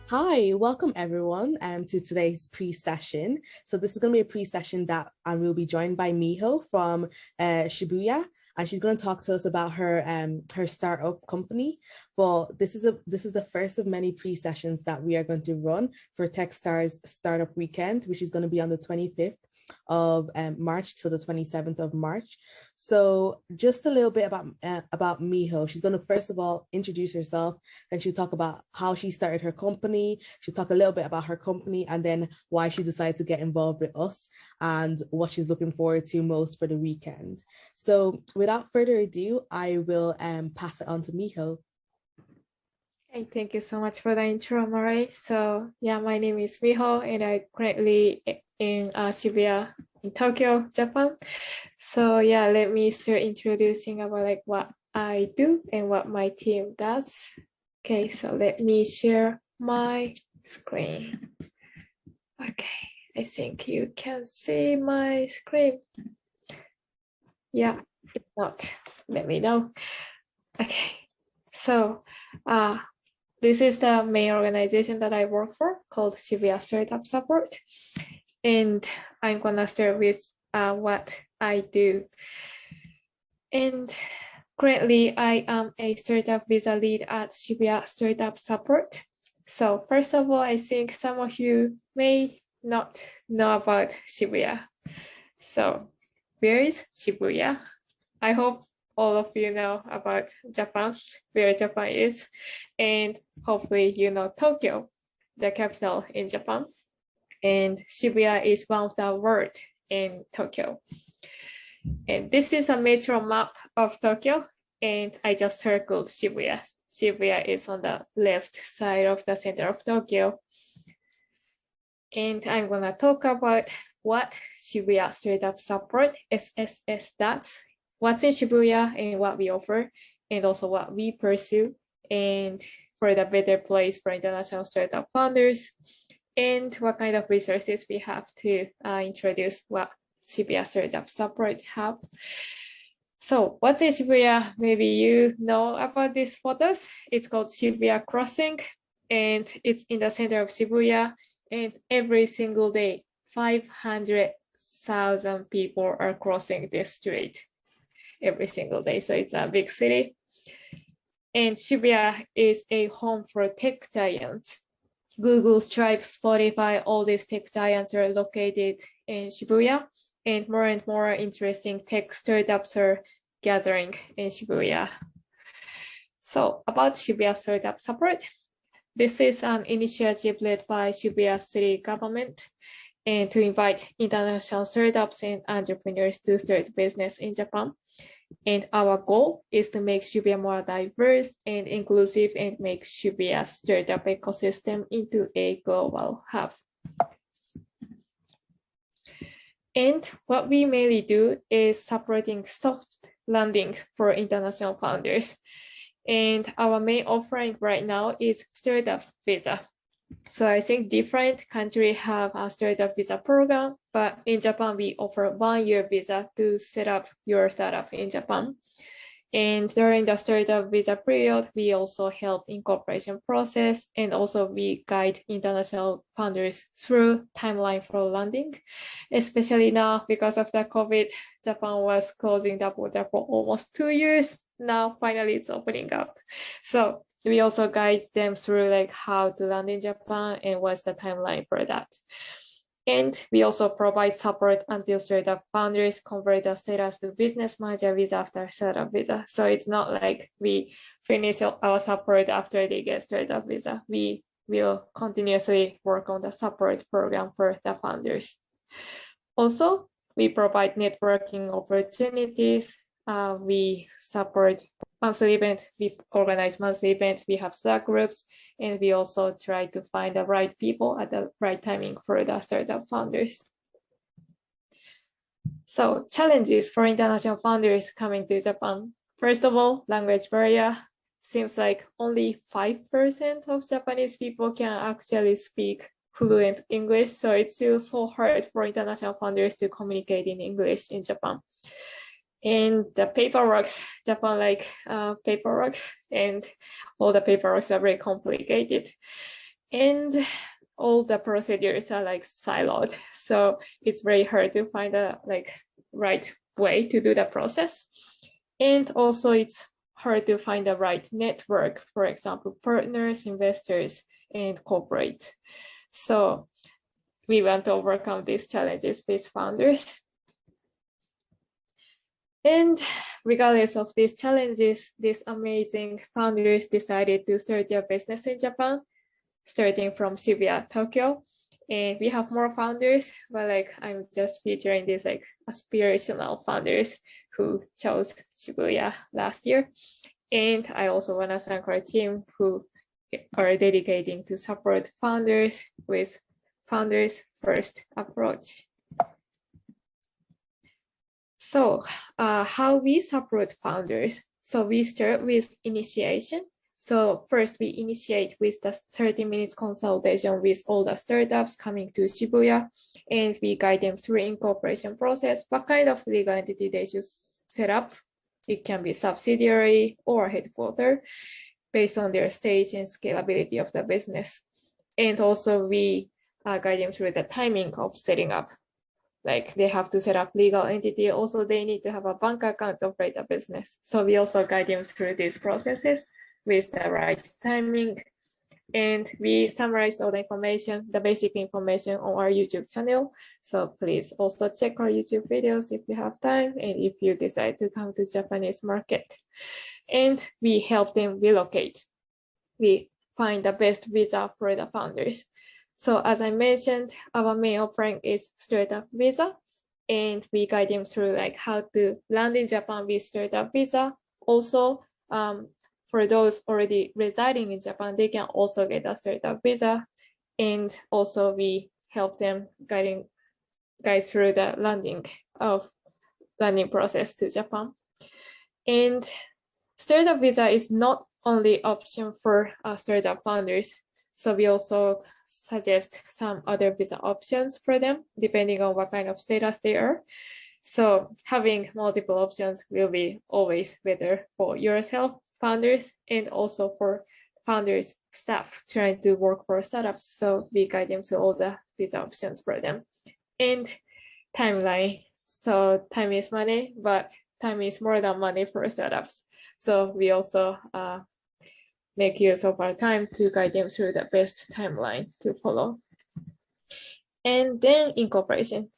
Hi, welcome everyone to today's pre-session. So this is going to be a pre-session that we'll be joined by Miho from Shibuya, and she's going to talk to us about her startup company. But this is the first of many pre-sessions that we are going to run for Techstars Startup Weekend, which is going to be on the 25th of March till the 27th of March. So just a little bit about Miho. She's going to first of all introduce herself, then she'll talk about how she started her company. She'll talk a little bit about her company and then why she decided to get involved with us and what she's looking forward to most for the weekend. So without further ado, I will pass it on to Miho. Hey, thank you so much for the intro, Mari. So yeah, my name is Miho and I currently in Shibuya in Tokyo, Japan. So yeah, let me start introducing about like what I do and what my team does. Okay, so let me share my screen. Okay, I think you can see my screen. Yeah, if not, let me know. Okay, so this is the main organization that I work for called Shibuya Startup Support. And I'm gonna start with what I do. And currently I am a startup visa lead at Shibuya Startup Support. So first of all, I think some of you may not know about Shibuya. So where is Shibuya? I hope all of you know about Japan, where Japan is, and hopefully you know Tokyo, the capital in Japan. And Shibuya is one of the words in Tokyo. And this is a metro map of Tokyo, and I just circled Shibuya. Shibuya is on the left side of the center of Tokyo. And I'm gonna talk about what Shibuya Startup Support, SSS does, what's in Shibuya and what we offer, and also what we pursue, and for the better place for international startup founders, and what kind of resources we have to introduce what Shibuya Startup Support have. So what's in Shibuya? Maybe you know about these photos. It's called Shibuya Crossing, and it's in the center of Shibuya, and every single day, 500,000 people are crossing this street every single day. So it's a big city. And Shibuya is a home for tech giants. Google, Stripe, Spotify, all these tech giants are located in Shibuya, and more interesting tech startups are gathering in Shibuya. So about Shibuya Startup Support, this is an initiative led by Shibuya city government and to invite international startups and entrepreneurs to start business in Japan. And our goal is to make Shibuya more diverse and inclusive and make Shibuya startup ecosystem into a global hub. And what we mainly do is supporting soft landing for international founders. And our main offering right now is startup visa. So I think different countries have a startup visa program, but in Japan, we offer 1-year visa to set up your startup in Japan. And during the startup visa period, we also help incorporation process, and also we guide international founders through timeline for landing. Especially now, because of the COVID, Japan was closing the border for almost 2 years. Now, finally, it's opening up. So we also guide them through like how to land in Japan and what's the timeline for that. And we also provide support until startup founders convert the status to business manager visa after startup visa. So it's not like we finish our support after they get startup visa. We will continuously work on the support program for the founders. Also, we provide networking opportunities. We support monthly events, we organize monthly events, we have Slack groups, and we also try to find the right people at the right timing for the startup founders. So challenges for international founders coming to Japan. First of all, language barrier. Seems like only 5% of Japanese people can actually speak fluent English, so it's still so hard for international founders to communicate in English in Japan. And the paperwork, Japan like paperwork, and all the paperwork are very complicated. And all the procedures are like siloed. So it's very hard to find a like right way to do the process. And also it's hard to find the right network, for example, partners, investors, and corporate. So we want to overcome these challenges with founders. And regardless of these challenges, these amazing founders decided to start their business in Japan, starting from Shibuya, Tokyo. And we have more founders, but like I'm just featuring these like aspirational founders who chose Shibuya last year. And I also want to thank our team who are dedicating to support founders with founders first approach. So how we support founders? So we start with initiation. So first we initiate with the 30 minutes consultation with all the startups coming to Shibuya, and we guide them through incorporation process, what kind of legal entity they should set up. It can be subsidiary or headquarter based on their stage and scalability of the business. And also we guide them through the timing of setting up. Like they have to set up legal entity. Also, they need to have a bank account to operate a business. So we also guide them through these processes with the right timing. And we summarize all the information, the basic information on our YouTube channel. So please also check our YouTube videos if you have time and if you decide to come to Japanese market. And we help them relocate. We find the best visa for the founders. So as I mentioned, our main offering is startup visa, and we guide them through like how to land in Japan with startup visa. Also, for those already residing in Japan, they can also get a startup visa. And also we help them guide through the landing process to Japan. And startup visa is not only option for startup founders. So we also suggest some other visa options for them, depending on what kind of status they are. So having multiple options will be always better for yourself, founders, and also for founders, staff trying to work for startups. So we guide them to all the visa options for them. And timeline. So time is money, but time is more than money for startups. So we also make use of our time to guide them through the best timeline to follow. And then incorporation.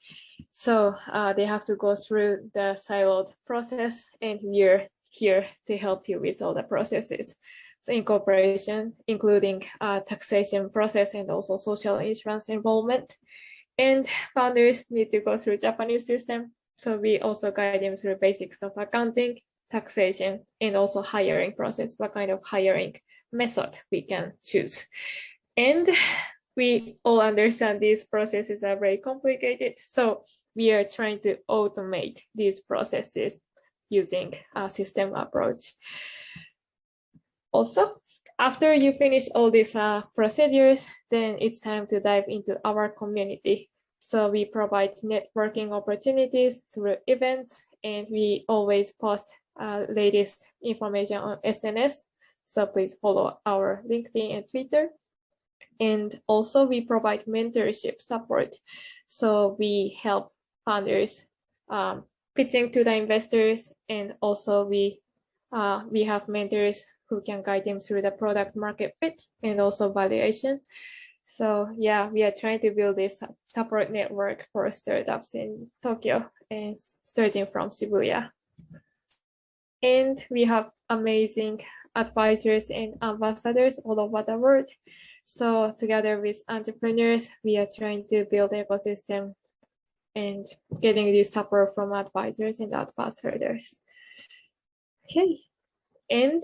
So they have to go through the siloed process, and we're here to help you with all the processes. So incorporation, including taxation process and also social insurance involvement. And founders need to go through Japanese system. So we also guide them through basics of accounting, taxation, and also hiring process, what kind of hiring method we can choose. And we all understand these processes are very complicated. So we are trying to automate these processes using a system approach. Also, after you finish all these procedures, then it's time to dive into our community. So we provide networking opportunities through events, and we always post latest information on SNS. So please follow our LinkedIn and Twitter. And also we provide mentorship support. So we help founders pitching to the investors, and also we have mentors who can guide them through the product market fit and also valuation. So yeah, we are trying to build this support network for startups in Tokyo and starting from Shibuya. And we have amazing advisors and ambassadors all over the world. So together with entrepreneurs, we are trying to build an ecosystem and getting this support from advisors and ambassadors. Okay, and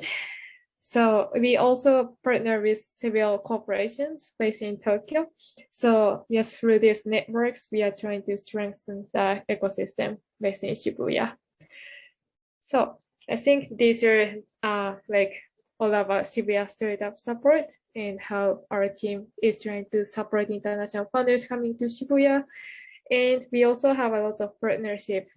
so we also partner with several corporations based in Tokyo. So yes, through these networks, we are trying to strengthen the ecosystem based in Shibuya. So I think these are like all about Shibuya startup support and how our team is trying to support international founders coming to Shibuya. And we also have a lot of partnership.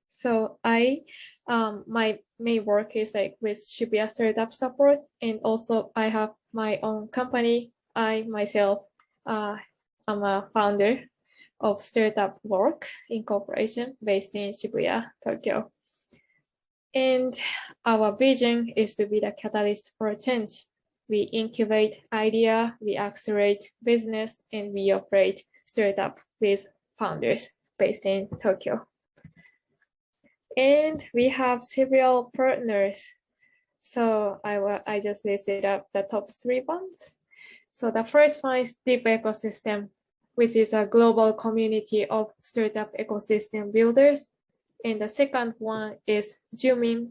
So my main work is like with Shibuya startup support, and also I have my own company I myself am a founder of Startup Work Incorporation based in Shibuya, Tokyo. And our vision is to be the catalyst for change. We incubate idea, we accelerate business, and we operate startup with founders based in Tokyo. And we have several partners. So I just listed up the top 3 ones. So the first one is Deep Ecosystem, which is a global community of startup ecosystem builders. And the second one is Jumin.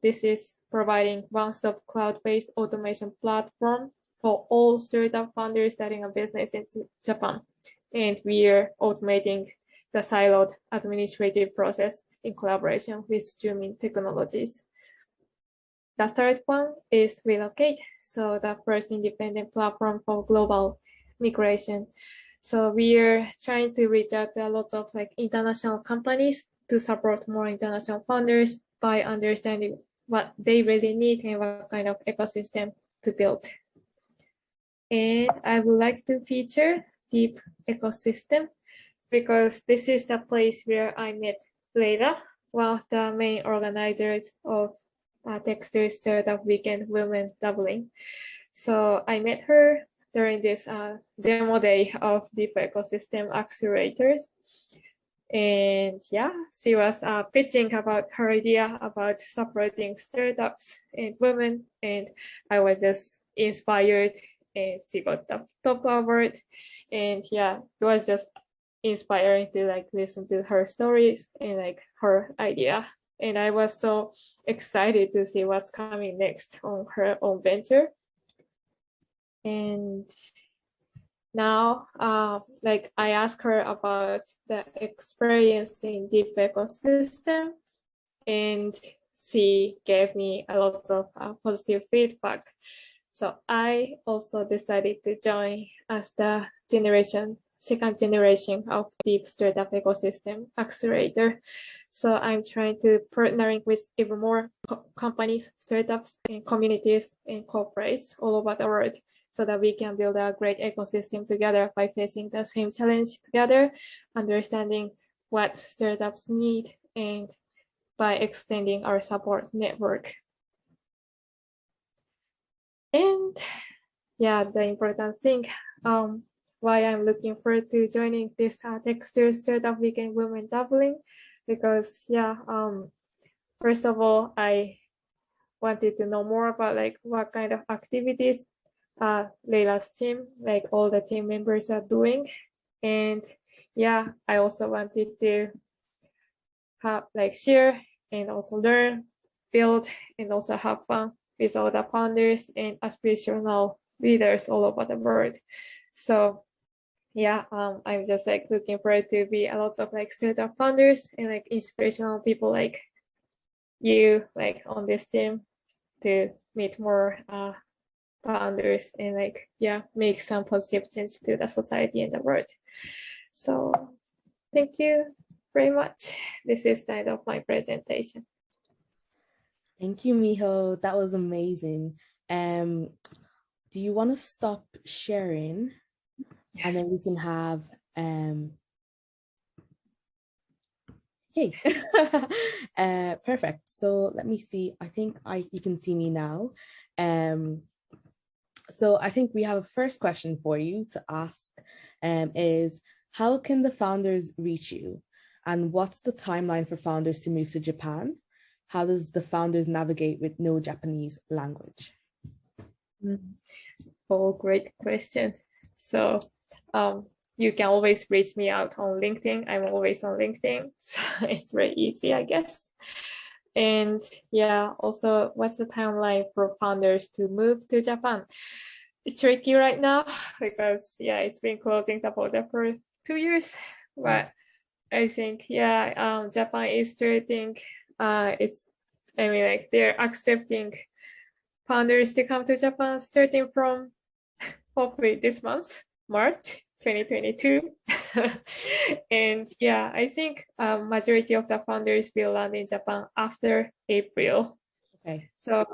This is providing one-stop cloud-based automation platform for all startup founders starting a business in Japan. And we are automating the siloed administrative process in collaboration with Jumin Technologies. The third one is Relocate, so the first independent platform for global migration. So we are trying to reach out to lots of international companies to support more international founders by understanding what they really need and what kind of ecosystem to build. And I would like to feature Deep Ecosystem because this is the place where I met Leila, one of the main organizers of Techstars Startup Weekend Women Dublin. So I met her during this demo day of Deep Ecosystem Accelerators. And yeah, she was pitching about her idea about supporting startups and women. And I was just inspired, and she got the top award. And yeah, it was just inspiring to listen to her stories and her idea. And I was so excited to see what's coming next on her own venture. And now, I asked her about the experience in Deep Ecosystem, and she gave me a lot of positive feedback. So I also decided to join as the second generation of Deep Startup Ecosystem Accelerator. So I'm trying to partnering with even more companies, startups, and communities and corporates all over the world so that we can build a great ecosystem together by facing the same challenge together, understanding what startups need, and by extending our support network. And yeah, the important thing, why I'm looking forward to joining this Techstars Startup Weekend Women Dublin, because first of all, I wanted to know more about what kind of activities Leila's team, all the team members are doing. And yeah, I also wanted to have share and also learn, build, and also have fun with all the founders and aspirational leaders all over the world. So yeah, I'm just looking forward to be a lot of startup founders and inspirational people like you on this team to meet more founders and make some positive change to the society and the world. So thank you very much. This is the end of my presentation. Thank you, Miho. That was amazing. Do you want to stop sharing? Yes. And then we can have okay. Perfect. So let me see. I think you can see me now. So I think we have a first question for you to ask is, how can the founders reach you? And what's the timeline for founders to move to Japan? How does the founders navigate with no Japanese language? All great questions. So you can always reach me out on LinkedIn. I'm always on LinkedIn, so it's very easy, I guess. And yeah, also, what's the timeline for founders to move to Japan? It's tricky right now because yeah, it's been closing the border for 2 years, but I think Japan is starting. They're accepting founders to come to Japan starting from hopefully this month, March 2022. And yeah, I think majority of the founders will land in Japan after April. Okay. So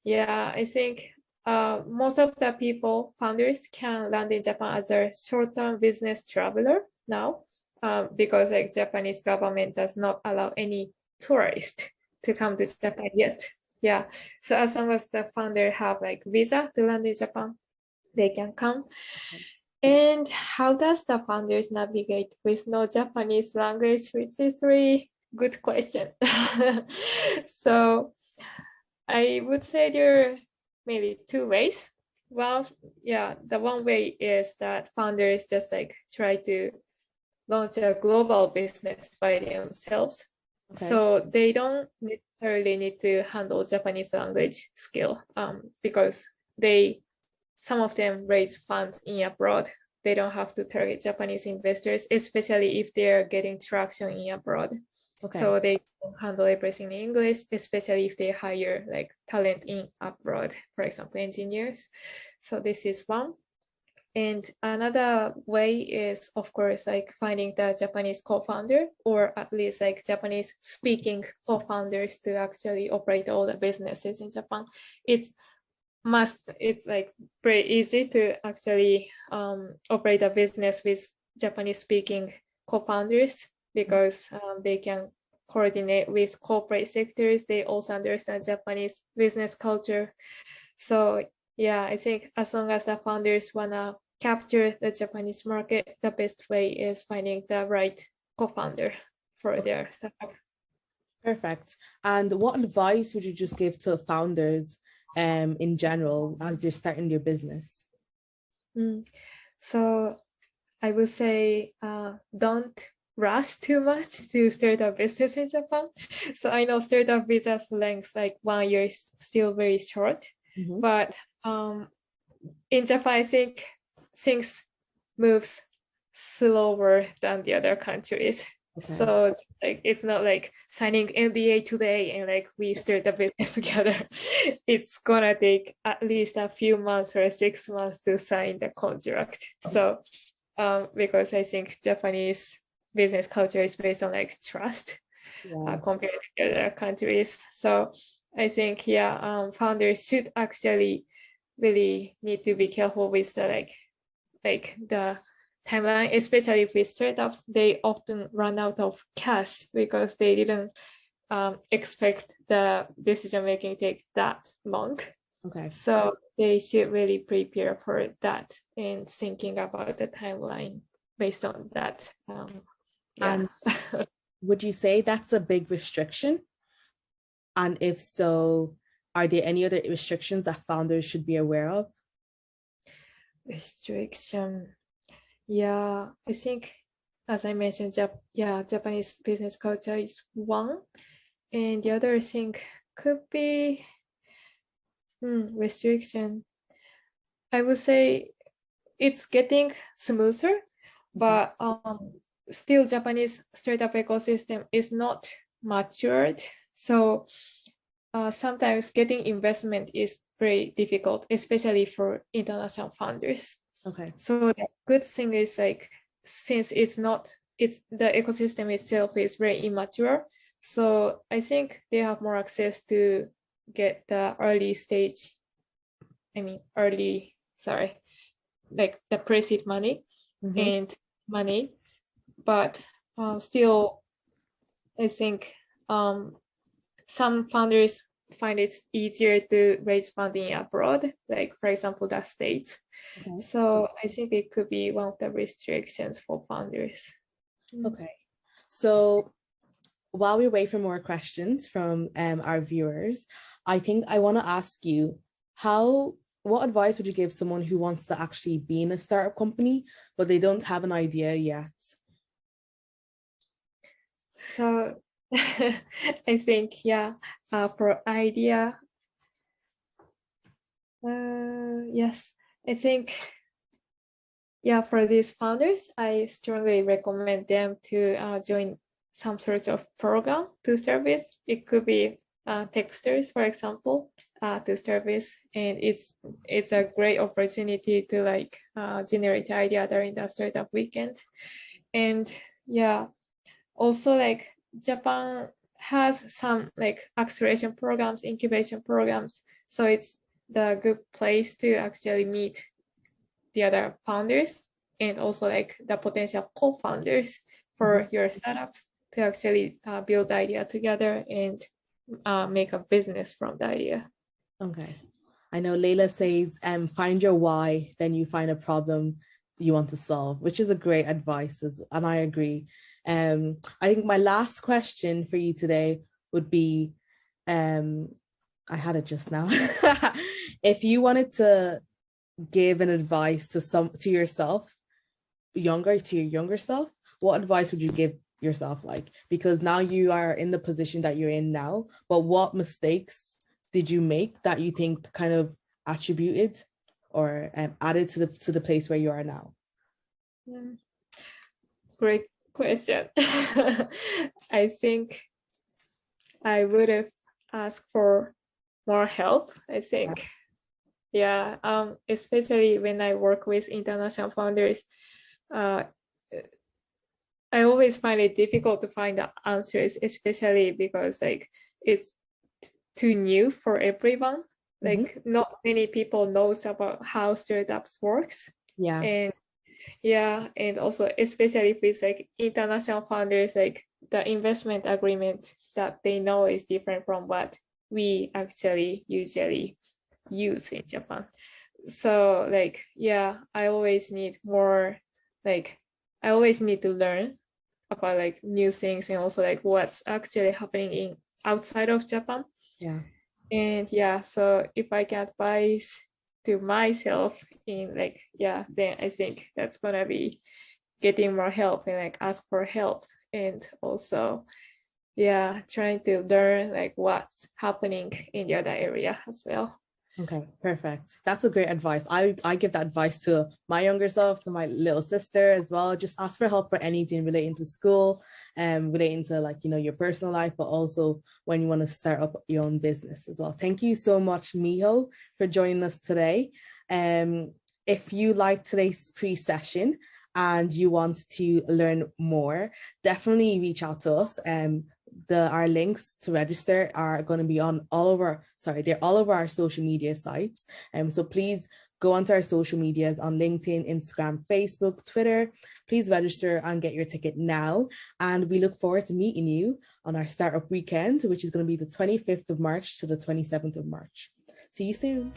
yeah, I think most of the people, founders, can land in Japan as a short-term business traveler now, because like Japanese government does not allow any tourist to come to Japan yet. Yeah, so as long as the founder have like visa to land in Japan, they can come. And how does the founders navigate with no Japanese language, which is really good question. So I would say there are maybe two ways. Well, yeah, the one way is that founders just like try to launch a global business by themselves. Okay. So they don't necessarily need to handle Japanese language skill, because some of them raise funds in abroad. They don't have to target Japanese investors, especially if they're getting traction in abroad. Okay. So they handle everything in English, especially if they hire like talent in abroad, for example, engineers. So this is one. And another way is, of course, like finding the Japanese co-founder, or at least like Japanese speaking co-founders to actually operate all the businesses in Japan. It's like very easy to actually operate a business with Japanese speaking co-founders, because they can coordinate with corporate sectors. They also understand Japanese business culture. So yeah, I think as long as the founders wanna capture the Japanese market, the best way is finding the right co-founder for their startup. Perfect. And what advice would you just give to founders in general as they're starting their business? So I would say don't rush too much to start a business in Japan. So I know startup visas length like 1 year is still very short, but in Japan, I think things moves slower than the other countries. Okay. So like it's not like signing NDA today and like we start the business together. It's gonna take at least a few months or 6 months to sign the contract. So because I think Japanese business culture is based on like trust, compared to other countries. So I think founders should actually really need to be careful with the like the timeline, especially with startups. They often run out of cash because they didn't expect the decision making take that long. Okay. So they should really prepare for that and thinking about the timeline based on that. And would you say that's a big restriction? And if so, are there any other restrictions that founders should be aware of? Restriction. Yeah, I think, as I mentioned, Japanese business culture is one. And the other thing could be restriction. I would say it's getting smoother, but still Japanese startup ecosystem is not matured. So sometimes getting investment is very difficult, especially for international founders. Okay. So the good thing is like, since the ecosystem itself is very immature, so I think they have more access to get the like the pre-seed money and money, but still, I think some founders find it easier to raise funding abroad, like for example, the States. Okay. So I think it could be one of the restrictions for founders. Okay. So while we wait for more questions from our viewers, I think I want to ask you, what advice would you give someone who wants to actually be in a startup company, but they don't have an idea yet? So I think, for idea, yes, I think, for these founders, I strongly recommend them to join some sort of program to service. It could be Techstars, for example, to service, and it's a great opportunity to like generate idea during the startup weekend. And also like Japan has some like acceleration programs, incubation programs. So it's the good place to actually meet the other founders and also like the potential co-founders for your startups to actually build the idea together and make a business from the idea. Okay. I know Layla says, find your why, then you find a problem you want to solve, which is a great advice, and I agree. I think my last question for you today would be, I had it just now. If you wanted to give an advice to yourself, to your younger self, what advice would you give yourself? Like, because now you are in the position that you're in now, but what mistakes did you make that you think kind of attributed or added to the place where you are now? Great question. I think I would have asked for more help, I think. Yeah, especially when I work with international founders, I always find it difficult to find the answers, especially because like it's too new for everyone. Like not many people knows about how startups works. Yeah. And yeah, and also especially if it's like international founders, like the investment agreement that they know is different from what we actually usually use in Japan. So like, yeah, I always need more, like I always need to learn about like new things and also like what's actually happening in outside of Japan. Yeah. And yeah, so if I can advise to myself in like, yeah, then I think that's gonna be getting more help and like ask for help, and also yeah, trying to learn like what's happening in the other area as well. Okay, perfect. That's a great advice. I give that advice to my younger self, to my little sister as well. Just ask for help for anything relating to school and relating to like, you know, your personal life, but also when you want to start up your own business as well. Thank you so much, Miho, for joining us today. If you like today's pre-session and you want to learn more, definitely reach out to us. Our links to register are going to be on they're all over our social media sites. So please go onto our social medias on LinkedIn, Instagram, Facebook, Twitter. Please register and get your ticket now. And we look forward to meeting you on our startup weekend, which is going to be the 25th of March to the 27th of March. See you soon.